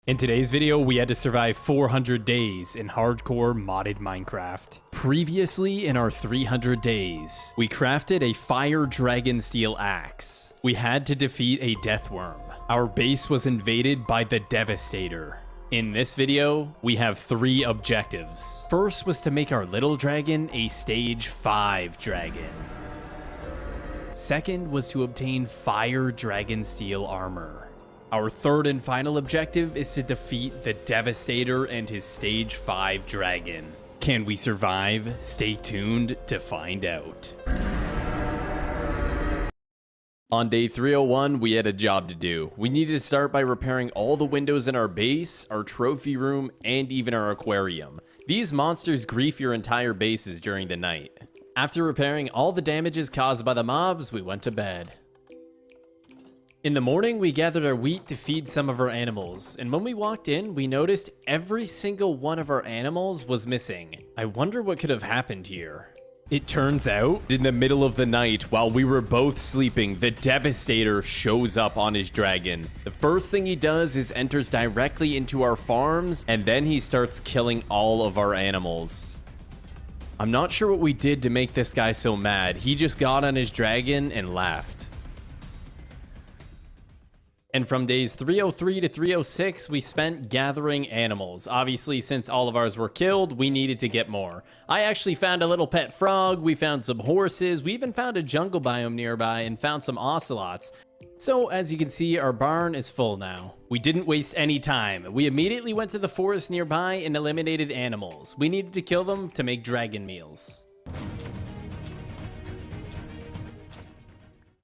In today's video, we had to survive 400 days in hardcore modded Minecraft. Previously in our 300 days, we crafted a fire dragon steel axe. We had to defeat a death worm. Our base was invaded by the Devastator. In this video, we have 3 objectives. First was to make our little dragon a stage 5 dragon. Second was to obtain fire dragon steel armor. Our third and final objective is to defeat the Devastator and his stage 5 dragon. Can we survive? Stay tuned to find out. On day 301, we had a job to do. We needed to start by repairing all the windows in our base, our trophy room, and even our aquarium. These monsters grief your entire bases during the night. After repairing all the damages caused by the mobs, we went to bed. In the morning, we gathered our wheat to feed some of our animals, and when we walked in, we noticed every single one of our animals was missing. I wonder what could have happened here. It turns out, in the middle of the night, while we were both sleeping, the Devastator shows up on his dragon. The first thing he does is enters directly into our farms, and then he starts killing all of our animals. I'm not sure what we did to make this guy so mad. He just got on his dragon and left. And from days 303 to 306, we spent gathering animals. Obviously, since all of ours were killed, we needed to get more. I actually found a little pet frog, we found some horses, we even found a jungle biome nearby and found some ocelots. So, as you can see, our barn is full now. We didn't waste any time. We immediately went to the forest nearby and eliminated animals. We needed to kill them to make dragon meals.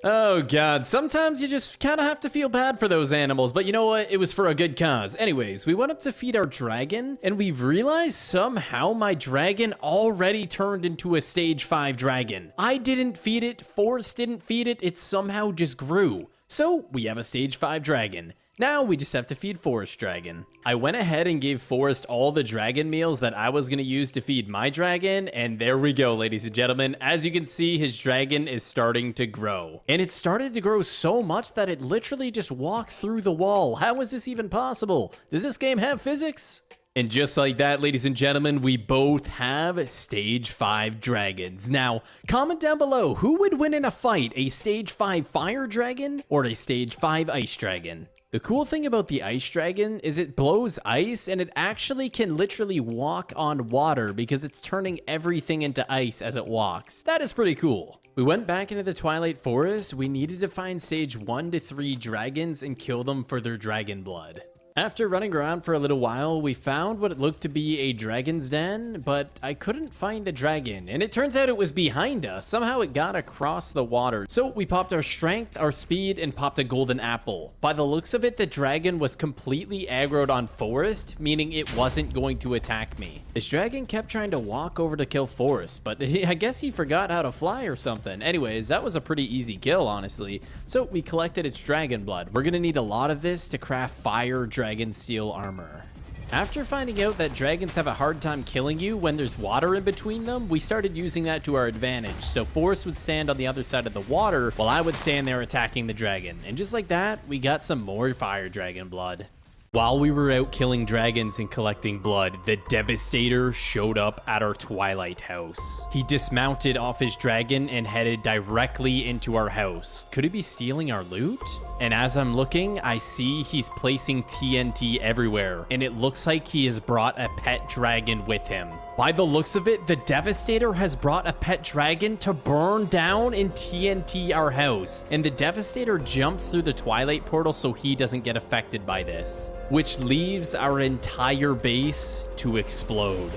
Oh god, sometimes you just kind of have to feel bad for those animals, but you know what? It was for a good cause. Anyways, we went up to feed our dragon, and we realized somehow my dragon already turned into a stage 5 dragon. I didn't feed it, Forrest didn't feed it, it somehow just grew. So, we have a stage 5 dragon. Now we just have to feed Forrest Dragon. I went ahead and gave Forrest all the dragon meals that I was going to use to feed my dragon, and there we go, ladies and gentlemen. As you can see, his dragon is starting to grow. And it started to grow so much that it literally just walked through the wall. How is this even possible? Does this game have physics? And just like that, ladies and gentlemen, we both have stage 5 dragons. Now, comment down below, who would win in a fight, a stage 5 fire dragon or a stage 5 ice dragon? The cool thing about the ice dragon is it blows ice and it actually can literally walk on water because it's turning everything into ice as it walks. That is pretty cool. We went back into the Twilight Forest. We needed to find stage 1 to 3 dragons and kill them for their dragon blood. After running around for a little while, we found what looked to be a dragon's den, but I couldn't find the dragon, and it turns out it was behind us. Somehow it got across the water. So we popped our strength, our speed, and popped a golden apple. By the looks of it, the dragon was completely aggroed on Forrest, meaning it wasn't going to attack me. This dragon kept trying to walk over to kill Forrest, but I guess he forgot how to fly or something. Anyways, that was a pretty easy kill, honestly. So we collected its dragon blood. We're gonna need a lot of this to craft fire dragon steel armor. After finding out that dragons have a hard time killing you when there's water in between them, we started using that to our advantage. So Forrest would stand on the other side of the water while I would stand there attacking the dragon. And just like that, we got some more fire dragon blood. While we were out killing dragons and collecting blood, the Devastator showed up at our Twilight house. He dismounted off his dragon and headed directly into our house. Could he be stealing our loot? And as I'm looking, I see he's placing TNT everywhere, and it looks like he has brought a pet dragon with him. By the looks of it, the Devastator has brought a pet dragon to burn down and TNT our house. And the Devastator jumps through the Twilight portal so he doesn't get affected by this, which leaves our entire base to explode.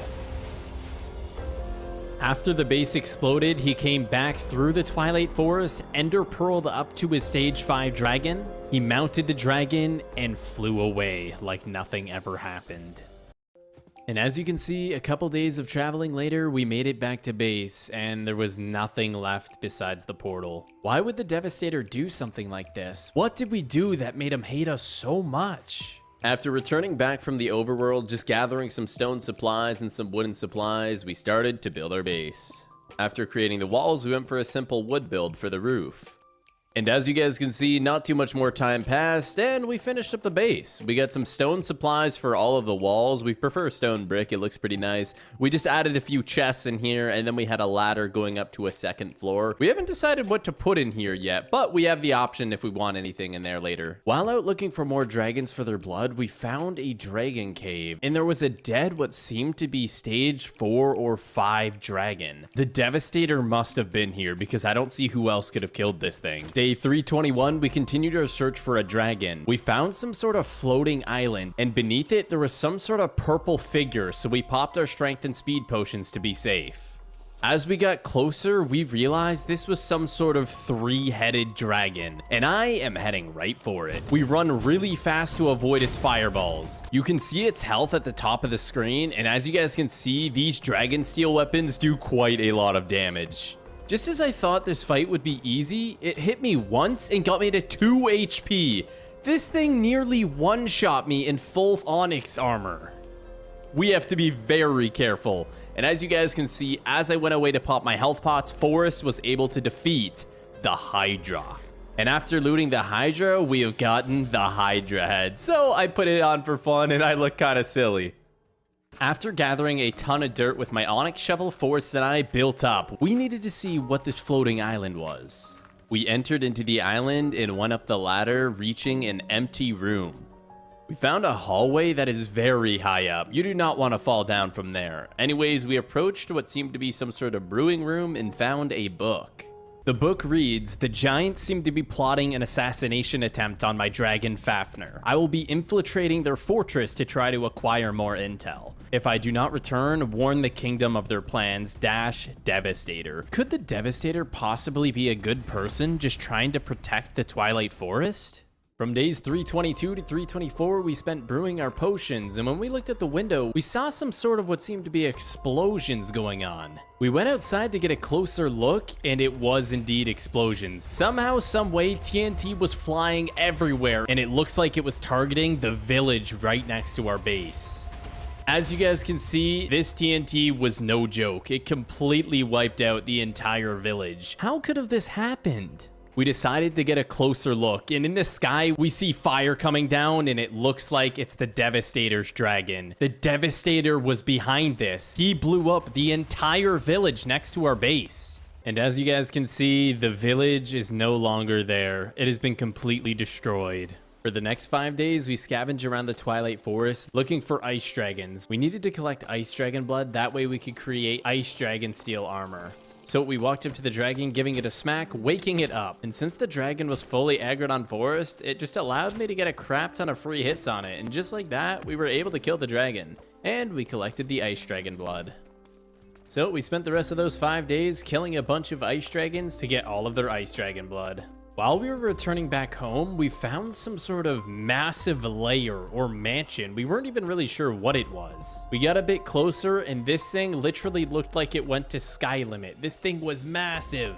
After the base exploded, he came back through the Twilight Forest, ender pearled up to his stage 5 dragon. He mounted the dragon and flew away like nothing ever happened. And as you can see, a couple days of traveling later, we made it back to base, and there was nothing left besides the portal. Why would the Devastator do something like this? What did we do that made him hate us so much? After returning back from the overworld, just gathering some stone supplies and some wooden supplies, we started to build our base. After creating the walls, we went for a simple wood build for the roof. And as you guys can see, not too much more time passed, and we finished up the base. We got some stone supplies for all of the walls. We prefer stone brick, it looks pretty nice. We just added a few chests in here, and then we had a ladder going up to a second floor. We haven't decided what to put in here yet, but we have the option if we want anything in there later. While out looking for more dragons for their blood, we found a dragon cave, and there was a dead what seemed to be stage 4 or 5 dragon. The Devastator must have been here because I don't see who else could have killed this thing. Day 321, we continued our search for a dragon. We found some sort of floating island, and beneath it, there was some sort of purple figure, so we popped our strength and speed potions to be safe. As we got closer, we realized this was some sort of 3-headed dragon, and I am heading right for it. We run really fast to avoid its fireballs. You can see its health at the top of the screen, and as you guys can see, these dragon steel weapons do quite a lot of damage. Just as I thought this fight would be easy, it hit me once and got me to 2 HP. This thing nearly one-shot me in full onyx armor. We have to be very careful. And as you guys can see, as I went away to pop my health pots, Forrest was able to defeat the Hydra. And after looting the Hydra, we have gotten the Hydra head. So I put it on for fun and I look kind of silly. After gathering a ton of dirt with my onyx shovel, Forrest and I built up. We needed to see what this floating island was. We entered into the island and went up the ladder, reaching an empty room. We found a hallway that is very high up. You do not want to fall down from there. Anyways, we approached what seemed to be some sort of brewing room and found a book. The book reads, "The giants seem to be plotting an assassination attempt on my dragon Fafnir. I will be infiltrating their fortress to try to acquire more intel. If I do not return, warn the kingdom of their plans, Devastator." Could the Devastator possibly be a good person just trying to protect the Twilight Forest? From days 322 to 324, we spent brewing our potions, and when we looked at the window, we saw some sort of what seemed to be explosions going on. We went outside to get a closer look, and it was indeed explosions. Somehow, someway, TNT was flying everywhere, and it looks like it was targeting the village right next to our base. As you guys can see, this TNT was no joke. It completely wiped out the entire village. How could have this happened? We decided to get a closer look, and in the sky, we see fire coming down, and it looks like it's the Devastator's dragon. The Devastator was behind this. He blew up the entire village next to our base. And as you guys can see, the village is no longer there. It has been completely destroyed. For the next 5 days, we scavenged around the Twilight Forest looking for ice dragons. We needed to collect ice dragon blood, that way we could create ice dragon steel armor. So we walked up to the dragon, giving it a smack, waking it up. And since the dragon was fully aggroed on Forrest, it just allowed me to get a crap ton of free hits on it. And just like that, we were able to kill the dragon. And we collected the ice dragon blood. So we spent the rest of those 5 days killing a bunch of ice dragons to get all of their ice dragon blood. While we were returning back home, we found some sort of massive lair or mansion. We weren't even really sure what it was. We got a bit closer, and this thing literally looked like it went to sky limit. This thing was massive.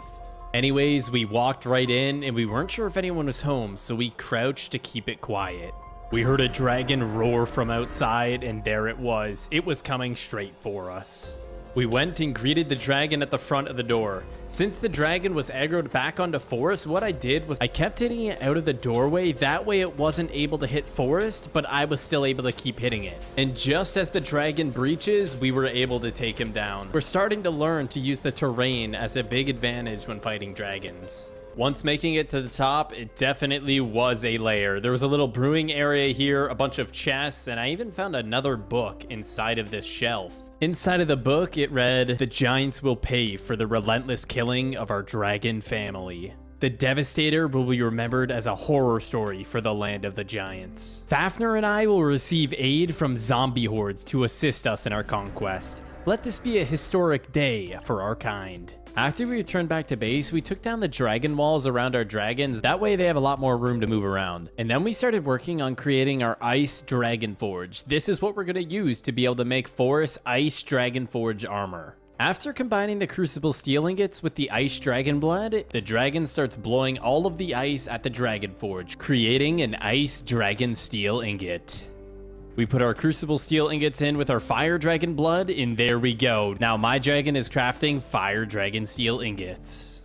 Anyways, we walked right in, and we weren't sure if anyone was home, so we crouched to keep it quiet. We heard a dragon roar from outside, and there it was. It was coming straight for us. We went and greeted the dragon at the front of the door. Since the dragon was aggroed back onto Forrest, what I did was I kept hitting it out of the doorway. That way it wasn't able to hit Forrest, but I was still able to keep hitting it. And just as the dragon breaches, we were able to take him down. We're starting to learn to use the terrain as a big advantage when fighting dragons. Once making it to the top, it definitely was a lair. There was a little brewing area here, a bunch of chests, and I even found another book inside of this shelf. Inside of the book, it read, "The giants will pay for the relentless killing of our dragon family. The Devastator will be remembered as a horror story for the land of the giants. Fafnir and I will receive aid from zombie hordes to assist us in our conquest. Let this be a historic day for our kind." After we returned back to base, we took down the dragon walls around our dragons. That way they have a lot more room to move around. And then we started working on creating our Ice Dragon Forge. This is what we're going to use to be able to make Forrest Ice Dragon Forge armor. After combining the Crucible Steel Ingots with the Ice Dragon Blood, the dragon starts blowing all of the ice at the Dragon Forge, creating an Ice Dragon Steel Ingot. We put our Crucible Steel Ingots in with our Fire Dragon Blood, and there we go. Now my dragon is crafting Fire Dragon Steel Ingots.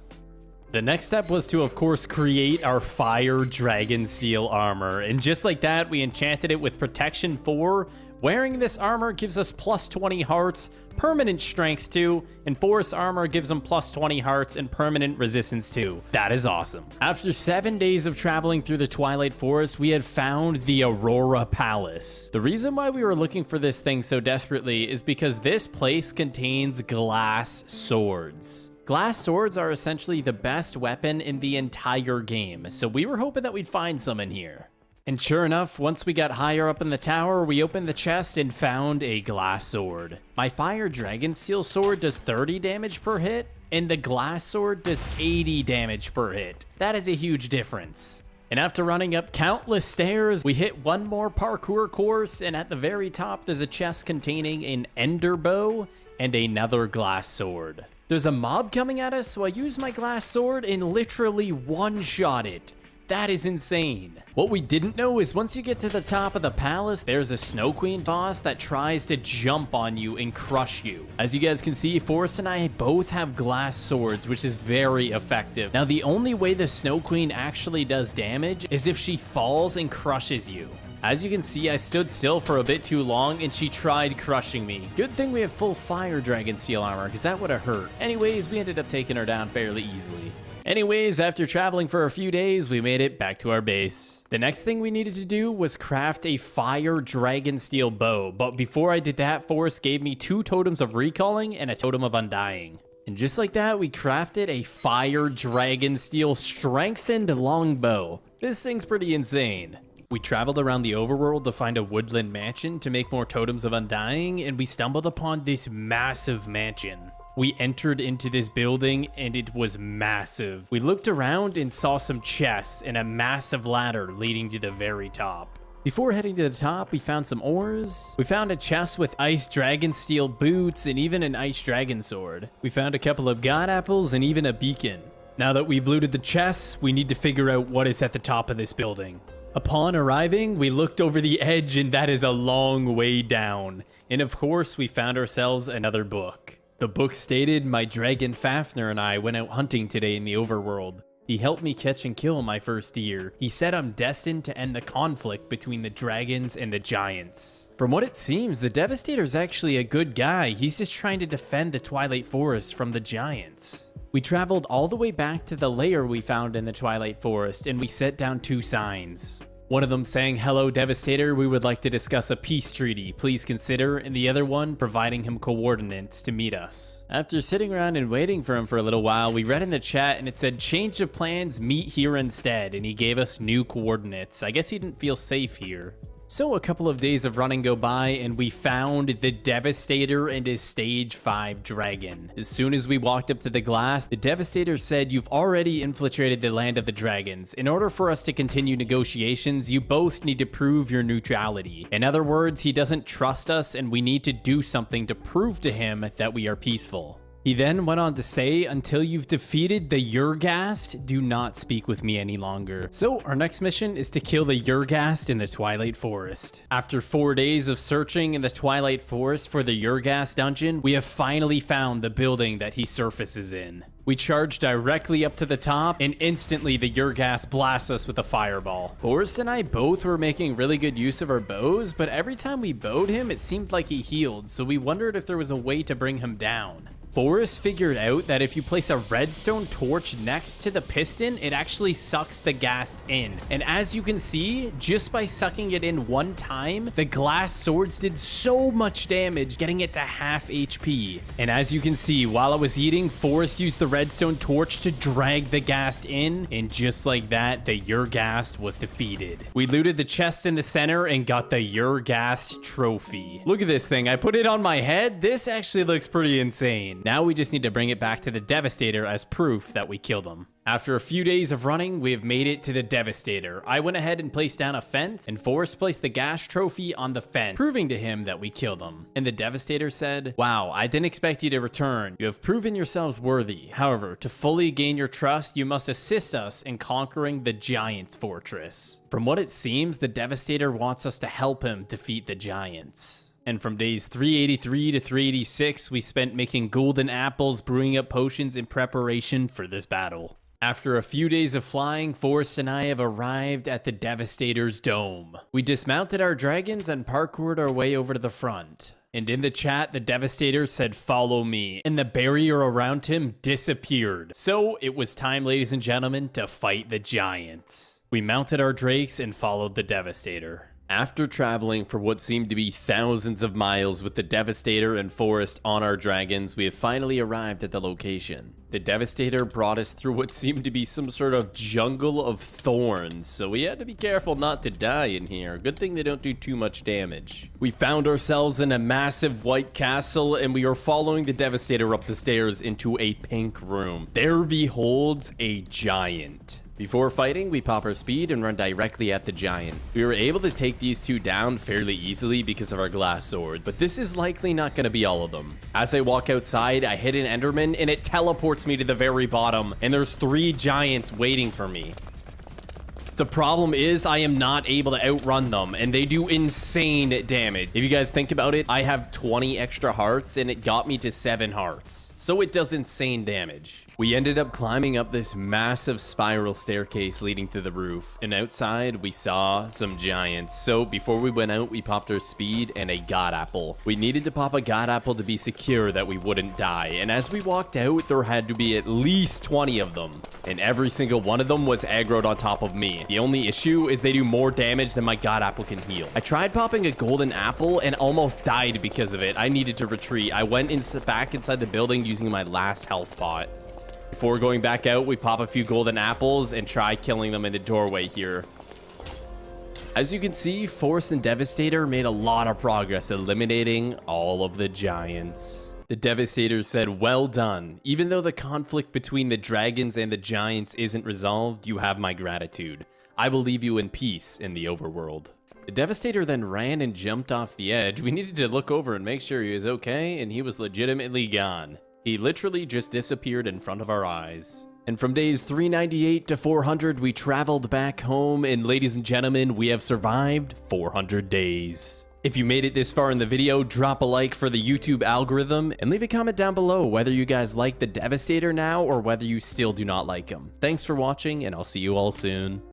The next step was to, of course, create our fire dragon steel armor. And just like that, we enchanted it with protection 4. Wearing this armor gives us plus 20 hearts, permanent strength 2, and forest armor gives them plus 20 hearts and permanent resistance 2. That is awesome. After 7 days of traveling through the Twilight Forest, we had found the Aurora Palace. The reason why we were looking for this thing so desperately is because this place contains glass swords. Glass swords are essentially the best weapon in the entire game, so we were hoping that we'd find some in here. And sure enough, once we got higher up in the tower, we opened the chest and found a glass sword. My fire dragon steel sword does 30 damage per hit, and the glass sword does 80 damage per hit. That is a huge difference. And after running up countless stairs, we hit one more parkour course, and at the very top, there's a chest containing an ender bow and another glass sword. There's a mob coming at us, so I use my glass sword and literally one-shot it. That is insane. What we didn't know is once you get to the top of the palace, there's a Snow Queen boss that tries to jump on you and crush you. As you guys can see, Forrest and I both have glass swords, which is very effective. Now, the only way the Snow Queen actually does damage is if she falls and crushes you. As you can see, I stood still for a bit too long and she tried crushing me. Good thing we have full fire dragon steel armor, because that would have hurt. Anyways, we ended up taking her down fairly easily. Anyways, after traveling for a few days, we made it back to our base. The next thing we needed to do was craft a fire dragon steel bow, but before I did that, Forrest gave me 2 totems of recalling and a totem of undying. And just like that, we crafted a fire dragon steel strengthened longbow. This thing's pretty insane. We traveled around the overworld to find a woodland mansion to make more totems of undying, and we stumbled upon this massive mansion. We entered into this building and it was massive. We looked around and saw some chests and a massive ladder leading to the very top. Before heading to the top, we found some ores. We found a chest with ice dragon steel boots and even an ice dragon sword. We found a couple of god apples and even a beacon. Now that we've looted the chests, we need to figure out what is at the top of this building. Upon arriving, we looked over the edge and that is a long way down. And of course, we found ourselves another book. The book stated, "My dragon Fafnir and I went out hunting today in the overworld. He helped me catch and kill my first deer. He said I'm destined to end the conflict between the dragons and the giants." From what it seems, the Devastator's actually a good guy. He's just trying to defend the Twilight Forest from the giants. We traveled all the way back to the lair we found in the Twilight Forest, and we set down 2 signs. One of them saying, "Hello, Devastator, we would like to discuss a peace treaty. Please consider," and the other one providing him coordinates to meet us. After sitting around and waiting for him for a little while, we read in the chat and it said, "Change of plans, meet here instead," and he gave us new coordinates. I guess he didn't feel safe here. So a couple of days of running go by and we found the Devastator and his stage 5 dragon. As soon as we walked up to the glass, the Devastator said, "You've already infiltrated the land of the dragons. In order for us to continue negotiations, you both need to prove your neutrality." In other words, he doesn't trust us and we need to do something to prove to him that we are peaceful. He then went on to say, "Until you've defeated the Yurgast, do not speak with me any longer." So our next mission is to kill the Yurgast in the Twilight Forest. After 4 days of searching in the Twilight Forest for the Yurgast dungeon, we have finally found the building that he surfaces in. We charge directly up to the top, and instantly the Yurgast blasts us with a fireball. Forrest and I both were making really good use of our bows, but every time we bowed him, it seemed like he healed, so we wondered if there was a way to bring him down. Forrest figured out that if you place a redstone torch next to the piston, it actually sucks the ghast in. And as you can see, just by sucking it in one time, the glass swords did so much damage, getting it to half HP. And as you can see, while I was eating, Forrest used the redstone torch to drag the ghast in, and just like that, the Yurgast was defeated. We looted the chest in the center and got the Yurgast trophy. Look at this thing. I put it on my head. This actually looks pretty insane. Now we just need to bring it back to the Devastator as proof that we killed him. After a few days of running, we have made it to the Devastator. I went ahead and placed down a fence, and Forrest placed the ghast trophy on the fence, proving to him that we killed him. And the Devastator said, "Wow, I didn't expect you to return. You have proven yourselves worthy. However, to fully gain your trust, you must assist us in conquering the Giants' Fortress." From what it seems, the Devastator wants us to help him defeat the Giants. And from days 383 to 386, we spent making golden apples, brewing up potions in preparation for this battle. After a few days of flying, Forrest and I have arrived at the Devastator's dome. We dismounted our dragons and parkoured our way over to the front. And in the chat, the Devastator said, "Follow me," and the barrier around him disappeared. So it was time, ladies and gentlemen, to fight the giants. We mounted our drakes and followed the Devastator. After traveling for what seemed to be thousands of miles with the Devastator and Forrest on our dragons, we have finally arrived at the location. The Devastator brought us through what seemed to be some sort of jungle of thorns, so we had to be careful not to die in here. Good thing they don't do too much damage. We found ourselves in a massive white castle, and we are following the Devastator up the stairs into a pink room. There beholds a giant. Before fighting, we pop our speed and run directly at the giant. We were able to take these two down fairly easily because of our glass sword, but this is likely not going to be all of them. As I walk outside, I hit an Enderman and it teleports me to the very bottom, and there's 3 giants waiting for me. The problem is I am not able to outrun them, and they do insane damage. If you guys think about it, I have 20 extra hearts, and it got me to 7 hearts. So it does insane damage. We ended up climbing up this massive spiral staircase leading to the roof, and outside we saw some giants. So before we went out, we popped our speed and a god apple. We needed to pop a god apple to be secure that we wouldn't die, and as we walked out, there had to be at least 20 of them, and every single one of them was aggroed on top of me. The only issue is they do more damage than my god apple can heal. I tried popping a golden apple and almost died because of it. I needed to retreat. I went back inside the building using my last health pot. Before going back out, we pop a few golden apples and try killing them in the doorway here. As you can see, Forrest and Devastator made a lot of progress eliminating all of the giants. The Devastator said, "Well done. Even though the conflict between the dragons and the giants isn't resolved, you have my gratitude. I will leave you in peace in the overworld." The Devastator then ran and jumped off the edge. We needed to look over and make sure he was okay, and he was legitimately gone. He literally just disappeared in front of our eyes. And from days 398 to 400, we traveled back home, and ladies and gentlemen, we have survived 400 days. If you made it this far in the video, drop a like for the YouTube algorithm, and leave a comment down below whether you guys like the Devastator now or whether you still do not like him. Thanks for watching, and I'll see you all soon.